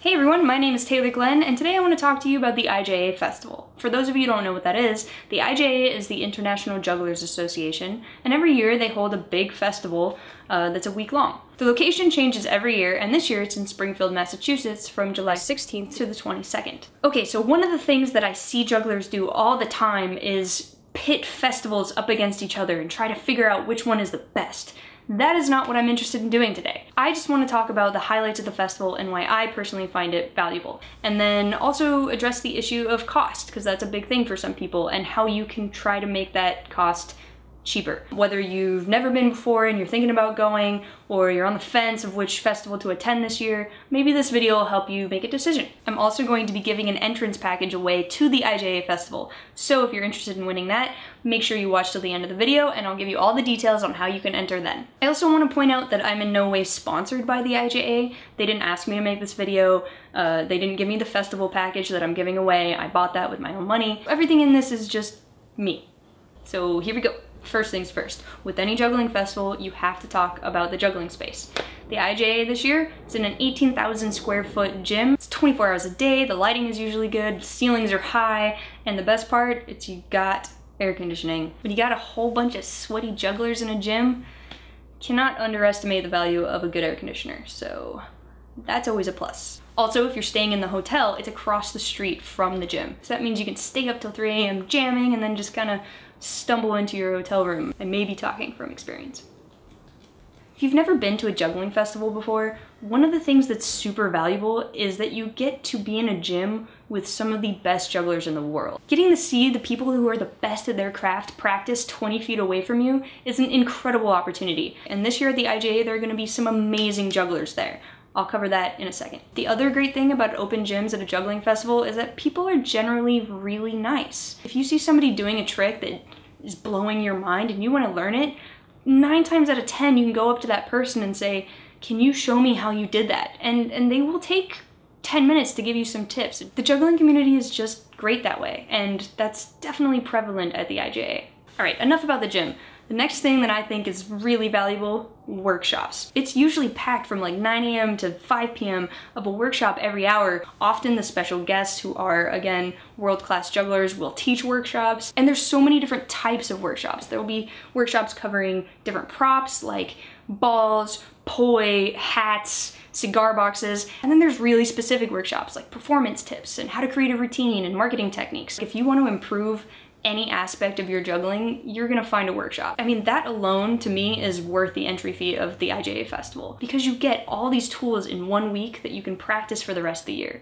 Hey everyone, my name is Taylor Glenn, and today I want to talk to you about the IJA Festival. For those of you who don't know what that is, the IJA is the International Jugglers Association, and every year they hold a big festival that's a week long. The location changes every year, and this year it's in Springfield, Massachusetts from July 16th to the 22nd. Okay, so one of the things that I see jugglers do all the time is pit festivals up against each other and try to figure out which one is the best. That is not what I'm interested in doing today. I just want to talk about the highlights of the festival and why I personally find it valuable. And then also address the issue of cost, because that's a big thing for some people, and how you can try to make that cost cheaper. Whether you've never been before and you're thinking about going, or you're on the fence of which festival to attend this year, maybe this video will help you make a decision. I'm also going to be giving an entrance package away to the IJA Festival, so if you're interested in winning that, make sure you watch till the end of the video and I'll give you all the details on how you can enter then. I also want to point out that I'm in no way sponsored by the IJA. They didn't ask me to make this video, they didn't give me the festival package that I'm giving away, I bought that with my own money. Everything in this is just me. So here we go. First things first, with any juggling festival, you have to talk about the juggling space. The IJA this year is in an 18,000 square foot gym. It's 24 hours a day, the lighting is usually good, ceilings are high, and the best part, it's you got air conditioning. When you got a whole bunch of sweaty jugglers in a gym, cannot underestimate the value of a good air conditioner, so that's always a plus. Also, if you're staying in the hotel, it's across the street from the gym. So that means you can stay up till 3 a.m. jamming and then just kind of stumble into your hotel room. I may be talking from experience. If you've never been to a juggling festival before, one of the things that's super valuable is that you get to be in a gym with some of the best jugglers in the world. Getting to see the people who are the best at their craft practice 20 feet away from you is an incredible opportunity. And this year at the IJA, there are going to be some amazing jugglers there. I'll cover that in a second. The other great thing about open gyms at a juggling festival is that people are generally really nice. If you see somebody doing a trick that is blowing your mind and you want to learn it, 9 times out of 10 you can go up to that person and say, "Can you show me how you did that?" And they will take 10 minutes to give you some tips. The juggling community is just great that way, and that's definitely prevalent at the IJA. All right, enough about the gym. The next thing that I think is really valuable, workshops. It's usually packed from like 9 a.m. to 5 p.m. of a workshop every hour. Often the special guests, who are, again, world-class jugglers, will teach workshops. And there's so many different types of workshops. There will be workshops covering different props like balls, poi, hats, cigar boxes, and then there's really specific workshops like performance tips and how to create a routine and marketing techniques. If you want to improve any aspect of your juggling, you're gonna find a workshop. I mean, that alone to me is worth the entry fee of the IJA Festival, because you get all these tools in 1 week that you can practice for the rest of the year.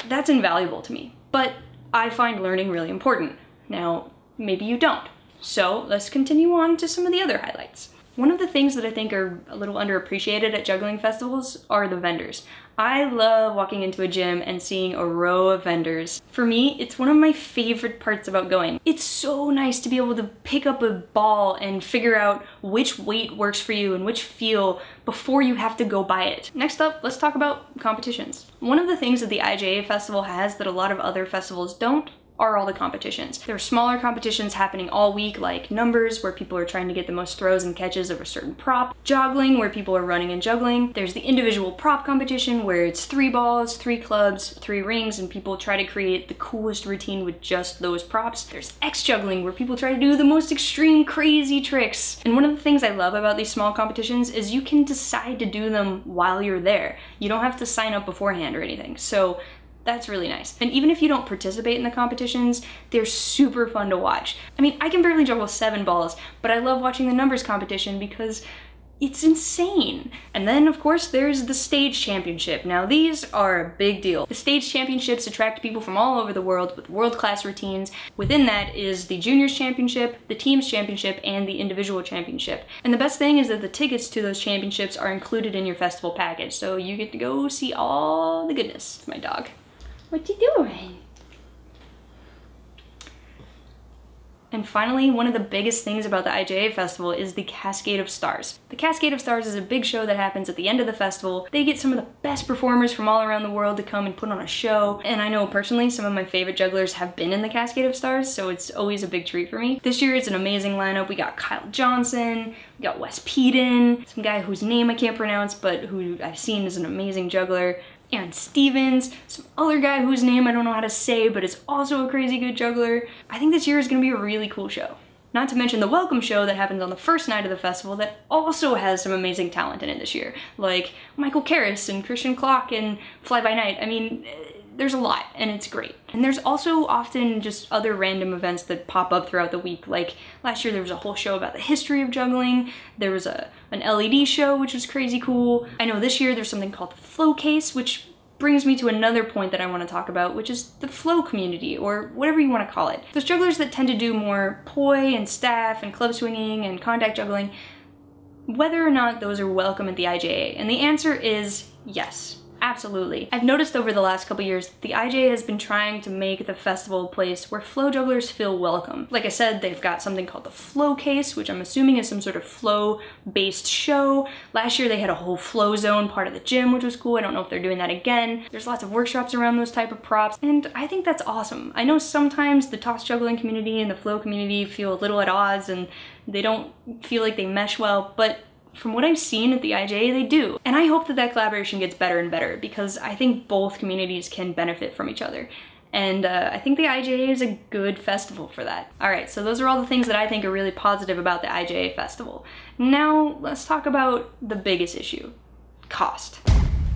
That's invaluable to me, but I find learning really important. Now, maybe you don't. So let's continue on to some of the other highlights. One of the things that I think are a little underappreciated at juggling festivals are the vendors. I love walking into a gym and seeing a row of vendors. For me, it's one of my favorite parts about going. It's so nice to be able to pick up a ball and figure out which weight works for you and which feel before you have to go buy it. Next up, let's talk about competitions. One of the things that the IJA Festival has that a lot of other festivals don't are all the competitions. There are smaller competitions happening all week, like numbers, where people are trying to get the most throws and catches of a certain prop, joggling, where people are running and juggling. There's the individual prop competition, where it's 3 balls, 3 clubs, 3 rings, and people try to create the coolest routine with just those props. There's X juggling, where people try to do the most extreme, crazy tricks. And one of the things I love about these small competitions is you can decide to do them while you're there. You don't have to sign up beforehand or anything. So that's really nice. And even if you don't participate in the competitions, they're super fun to watch. I mean, I can barely juggle 7 balls, but I love watching the numbers competition because it's insane. And then, of course, there's the stage championship. Now, these are a big deal. The stage championships attract people from all over the world with world-class routines. Within that is the juniors championship, the teams championship, and the individual championship. And the best thing is that the tickets to those championships are included in your festival package, so you get to go see all the goodness. It's my dog. What you doing? And finally, one of the biggest things about the IJA Festival is the Cascade of Stars. The Cascade of Stars is a big show that happens at the end of the festival. They get some of the best performers from all around the world to come and put on a show. And I know personally some of my favorite jugglers have been in the Cascade of Stars, so it's always a big treat for me. This year it's an amazing lineup. We got Kyle Johnson, we got Wes Peden, some guy whose name I can't pronounce, but who I've seen is an amazing juggler. Aaron Stevens, some other guy whose name I don't know how to say, but is also a crazy good juggler. I think this year is gonna be a really cool show. Not to mention the welcome show that happens on the first night of the festival that also has some amazing talent in it this year, like Michael Karras and Christian Klock and Fly By Night. I mean, there's a lot, and it's great. And there's also often just other random events that pop up throughout the week. Like last year there was a whole show about the history of juggling. There was an LED show, which was crazy cool. I know this year there's something called the Flow Case, which brings me to another point that I want to talk about, which is the flow community, or whatever you want to call it. Those jugglers that tend to do more poi and staff and club swinging and contact juggling, whether or not those are welcome at the IJA. And the answer is yes. Absolutely. I've noticed over the last couple years, the IJA has been trying to make the festival a place where flow jugglers feel welcome. Like I said, they've got something called the Flow Case, which I'm assuming is some sort of flow-based show. Last year they had a whole flow zone part of the gym, which was cool. I don't know if they're doing that again. There's lots of workshops around those type of props, and I think that's awesome. I know sometimes the toss juggling community and the flow community feel a little at odds and they don't feel like they mesh well, but from what I've seen at the IJA, they do. And I hope that that collaboration gets better and better because I think both communities can benefit from each other. And I think the IJA is a good festival for that. All right, so those are all the things that I think are really positive about the IJA Festival. Now, let's talk about the biggest issue, cost.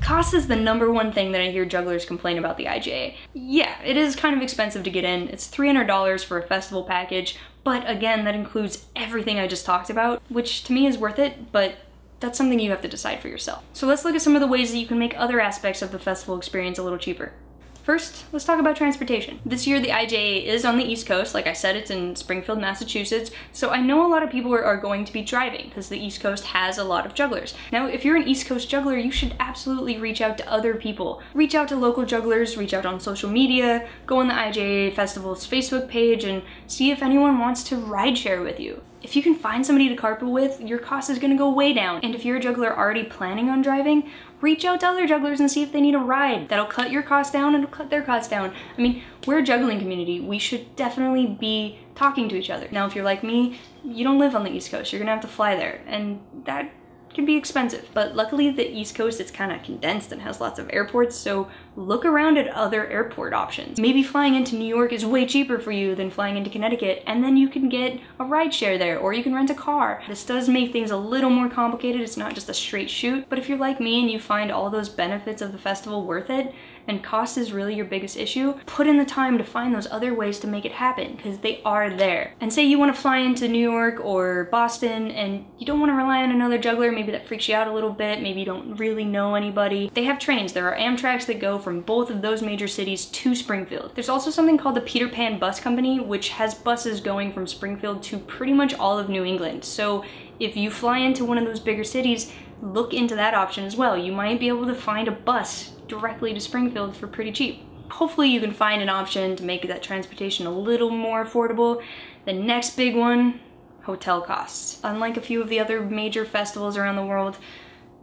Cost is the #1 thing that I hear jugglers complain about the IJA. Yeah, it is kind of expensive to get in. It's $300 for a festival package, but again, that includes everything I just talked about, which to me is worth it, but that's something you have to decide for yourself. So let's look at some of the ways that you can make other aspects of the festival experience a little cheaper. First, let's talk about transportation. This year the IJA is on the East Coast. Like I said, it's in Springfield, Massachusetts. So I know a lot of people are going to be driving because the East Coast has a lot of jugglers. Now, if you're an East Coast juggler, you should absolutely reach out to other people. Reach out to local jugglers, reach out on social media, go on the IJA Festival's Facebook page and see if anyone wants to ride share with you. If you can find somebody to carpool with, your cost is gonna go way down. And if you're a juggler already planning on driving, reach out to other jugglers and see if they need a ride. That'll cut your cost down and it'll cut their cost down. I mean, we're a juggling community. We should definitely be talking to each other. Now, if you're like me, you don't live on the East Coast. You're gonna have to fly there, and that can be expensive. But luckily the East Coast is kind of condensed and has lots of airports, so look around at other airport options. Maybe flying into New York is way cheaper for you than flying into Connecticut, and then you can get a ride share there, or you can rent a car. This does make things a little more complicated. It's not just a straight shoot, but if you're like me and you find all those benefits of the festival worth it, and cost is really your biggest issue, put in the time to find those other ways to make it happen, because they are there. And say you want to fly into New York or Boston and you don't want to rely on another juggler, maybe that freaks you out a little bit, maybe you don't really know anybody. They have trains. There are Amtraks that go from both of those major cities to Springfield. There's also something called the Peter Pan Bus Company, which has buses going from Springfield to pretty much all of New England. So if you fly into one of those bigger cities, look into that option as well. You might be able to find a bus directly to Springfield for pretty cheap. Hopefully you can find an option to make that transportation a little more affordable. The next big one, hotel costs. Unlike a few of the other major festivals around the world,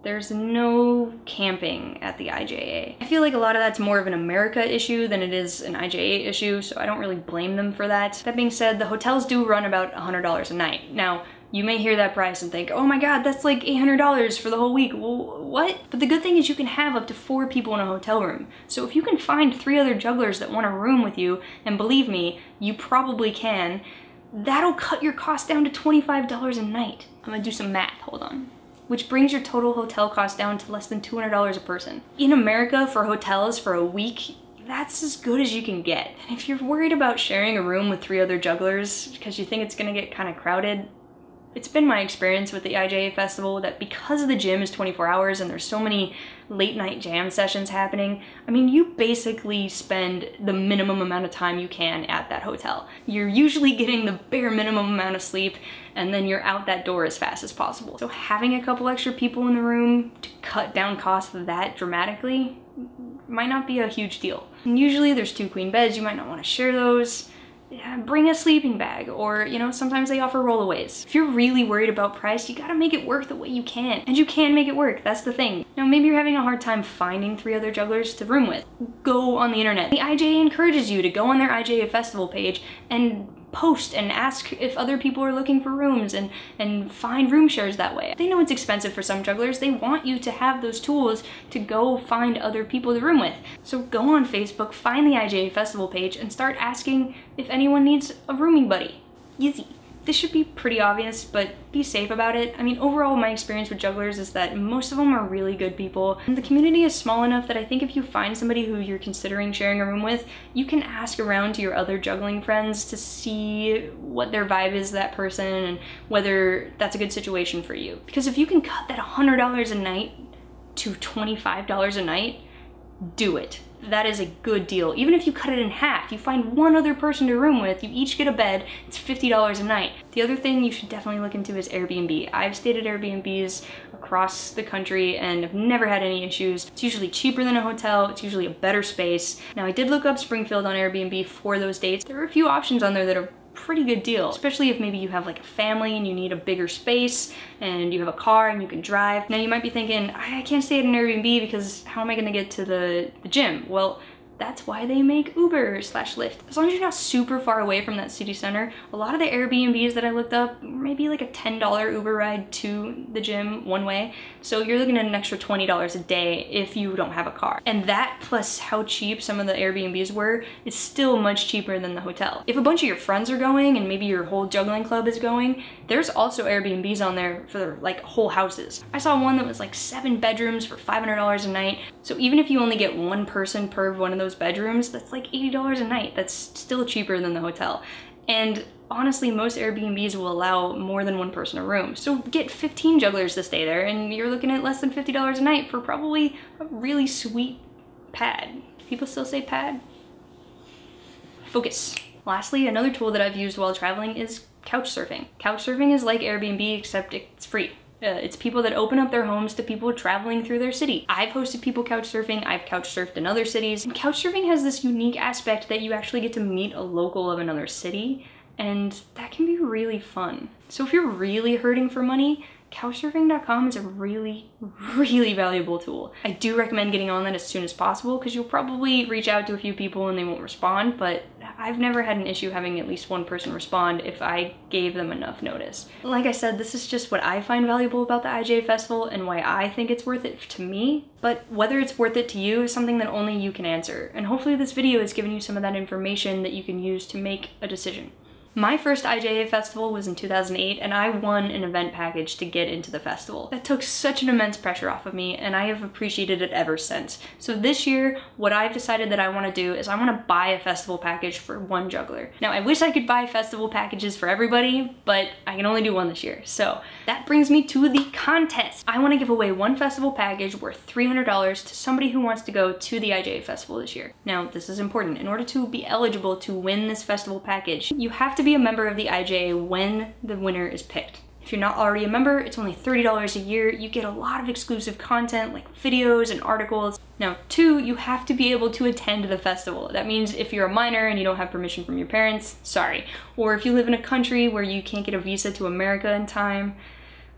there's no camping at the IJA. I feel like a lot of that's more of an America issue than it is an IJA issue, so I don't really blame them for that. That being said, the hotels do run about $100 a night. Now, you may hear that price and think, oh my god, that's like $800 for the whole week. Well, what? But the good thing is you can have up to 4 people in a hotel room. So if you can find 3 other jugglers that want a room with you, and believe me, you probably can, that'll cut your cost down to $25 a night. I'm gonna do some math, hold on. Which brings your total hotel cost down to less than $200 a person. In America, for hotels for a week, that's as good as you can get. And if you're worried about sharing a room with 3 other jugglers because you think it's gonna get kind of crowded, it's been my experience with the IJA Festival that because the gym is 24 hours and there's so many late night jam sessions happening, I mean, you basically spend the minimum amount of time you can at that hotel. You're usually getting the bare minimum amount of sleep, and then you're out that door as fast as possible. So having a couple extra people in the room to cut down costs of that dramatically might not be a huge deal. And usually there's 2 queen beds, you might not want to share those. Yeah, bring a sleeping bag, or you know, sometimes they offer rollaways. If you're really worried about price, you gotta make it work the way you can. And you can make it work, that's the thing. Now maybe you're having a hard time finding 3 other jugglers to room with. Go on the internet. The IJA encourages you to go on their IJA Festival page and post and ask if other people are looking for rooms and find room shares that way. They know it's expensive for some jugglers. They want you to have those tools to go find other people to room with. So go on Facebook, find the IJA Festival page, and start asking if anyone needs a rooming buddy. Easy. This should be pretty obvious, but be safe about it. I mean, overall, my experience with jugglers is that most of them are really good people. And the community is small enough that I think if you find somebody who you're considering sharing a room with, you can ask around to your other juggling friends to see what their vibe is, that person, and whether that's a good situation for you. Because if you can cut that $100 a night to $25 a night, do it. That is a good deal. Even if you cut it in half, you find one other person to room with, you each get a bed, it's $50 a night. The other thing you should definitely look into is Airbnb. I've stayed at Airbnbs across the country and have never had any issues. It's usually cheaper than a hotel, it's usually a better space. Now I did look up Springfield on Airbnb for those dates. There are a few options on there that are pretty good deal, especially if maybe you have like a family and you need a bigger space and you have a car and you can drive. Now you might be thinking, I can't stay at an Airbnb because how am I gonna get to the gym? Well, that's why they make Uber/Lyft. As long as you're not super far away from that city center, a lot of the Airbnbs that I looked up, maybe like a $10 Uber ride to the gym one way. So you're looking at an extra $20 a day if you don't have a car. And that plus how cheap some of the Airbnbs were is still much cheaper than the hotel. If a bunch of your friends are going and maybe your whole juggling club is going, there's also Airbnbs on there for like whole houses. I saw one that was like 7 bedrooms for $500 a night. So even if you only get one person per one of those bedrooms, that's like $80 a night. That's still cheaper than the hotel. And honestly, most Airbnbs will allow more than one person a room. So get 15 jugglers to stay there and you're looking at less than $50 a night for probably a really sweet pad. People still say pad? Focus. Lastly, another tool that I've used while traveling is couch surfing. Couch surfing is like Airbnb, except it's free. It's people that open up their homes to people traveling through their city. I've hosted people couch surfing, I've couch surfed in other cities. And couch surfing has this unique aspect that you actually get to meet a local of another city, and that can be really fun. So if you're really hurting for money, couchsurfing.com is a really, really valuable tool. I do recommend getting on that as soon as possible because you'll probably reach out to a few people and they won't respond, but I've never had an issue having at least one person respond if I gave them enough notice. Like I said, this is just what I find valuable about the IJA Festival and why I think it's worth it to me, but whether it's worth it to you is something that only you can answer. And hopefully this video has given you some of that information that you can use to make a decision. My first IJA Festival was in 2008 and I won an event package to get into the festival. That took such an immense pressure off of me and I have appreciated it ever since. So this year, what I've decided that I want to do is I want to buy a festival package for one juggler. Now I wish I could buy festival packages for everybody, but I can only do one this year. So that brings me to the contest. I want to give away one festival package worth $300 to somebody who wants to go to the IJA Festival this year. Now this is important. In order to be eligible to win this festival package, you have to be a member of the IJA when the winner is picked. If you're not already a member, it's only $30 a year. You get a lot of exclusive content like videos and articles. Now, 2, you have to be able to attend the festival. That means if you're a minor and you don't have permission from your parents, sorry. Or if you live in a country where you can't get a visa to America in time,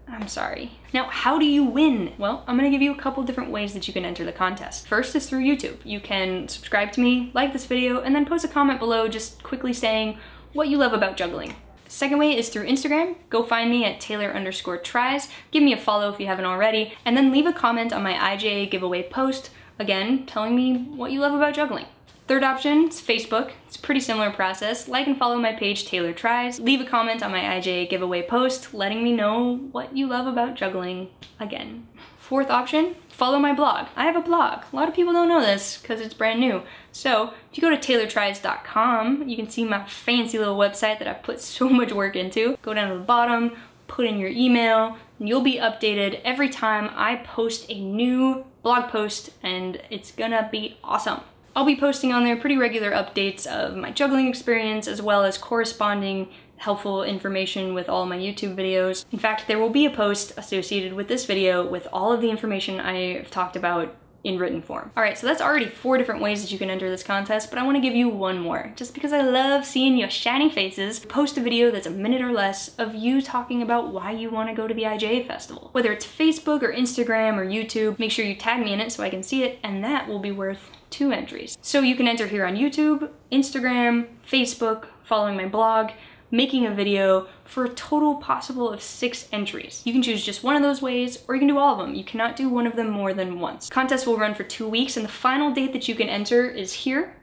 I'm sorry. Now, how do you win? Well, I'm gonna give you a couple different ways that you can enter the contest. First is through YouTube. You can subscribe to me, like this video, and then post a comment below just quickly saying what you love about juggling. Second way is through Instagram. Go find me at Taylor_tries. Give me a follow if you haven't already, and then leave a comment on my IJA giveaway post, again, telling me what you love about juggling. Third option is Facebook. It's a pretty similar process. Like and follow my page, Taylor Tries. Leave a comment on my IJA giveaway post, letting me know what you love about juggling again. Fourth option, follow my blog. I have a blog. A lot of people don't know this because it's brand new. So if you go to taylortries.com, you can see my fancy little website that I've put so much work into. Go down to the bottom, put in your email, and you'll be updated every time I post a new blog post, and it's gonna be awesome. I'll be posting on there pretty regular updates of my juggling experience as well as corresponding helpful information with all my YouTube videos. In fact, there will be a post associated with this video with all of the information I've talked about in written form. All right, so that's already 4 different ways that you can enter this contest, but I want to give you one more. Just because I love seeing your shiny faces, post a video that's a minute or less of you talking about why you want to go to the IJA Festival. Whether it's Facebook or Instagram or YouTube, make sure you tag me in it so I can see it, and that will be worth 2 entries. So you can enter here on YouTube, Instagram, Facebook, following my blog, making a video, for a total possible of 6 entries. You can choose just one of those ways, or you can do all of them. You cannot do one of them more than once. Contest will run for 2 weeks, and the final date that you can enter is here,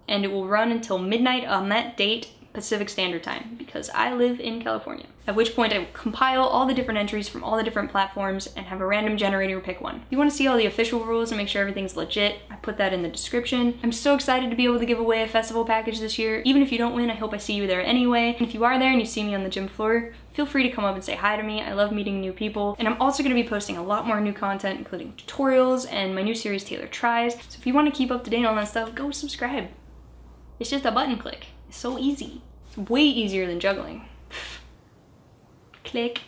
and it will run until midnight on that date, Pacific Standard Time, because I live in California. At which point I will compile all the different entries from all the different platforms and have a random generator pick one. If you want to see all the official rules and make sure everything's legit, I put that in the description. I'm so excited to be able to give away a festival package this year. Even if you don't win, I hope I see you there anyway. And if you are there and you see me on the gym floor, feel free to come up and say hi to me. I love meeting new people. And I'm also going to be posting a lot more new content, including tutorials and my new series Taylor Tries. So if you want to keep up to date on that stuff, go subscribe. It's just a button click. It's so easy. It's way easier than juggling. Click.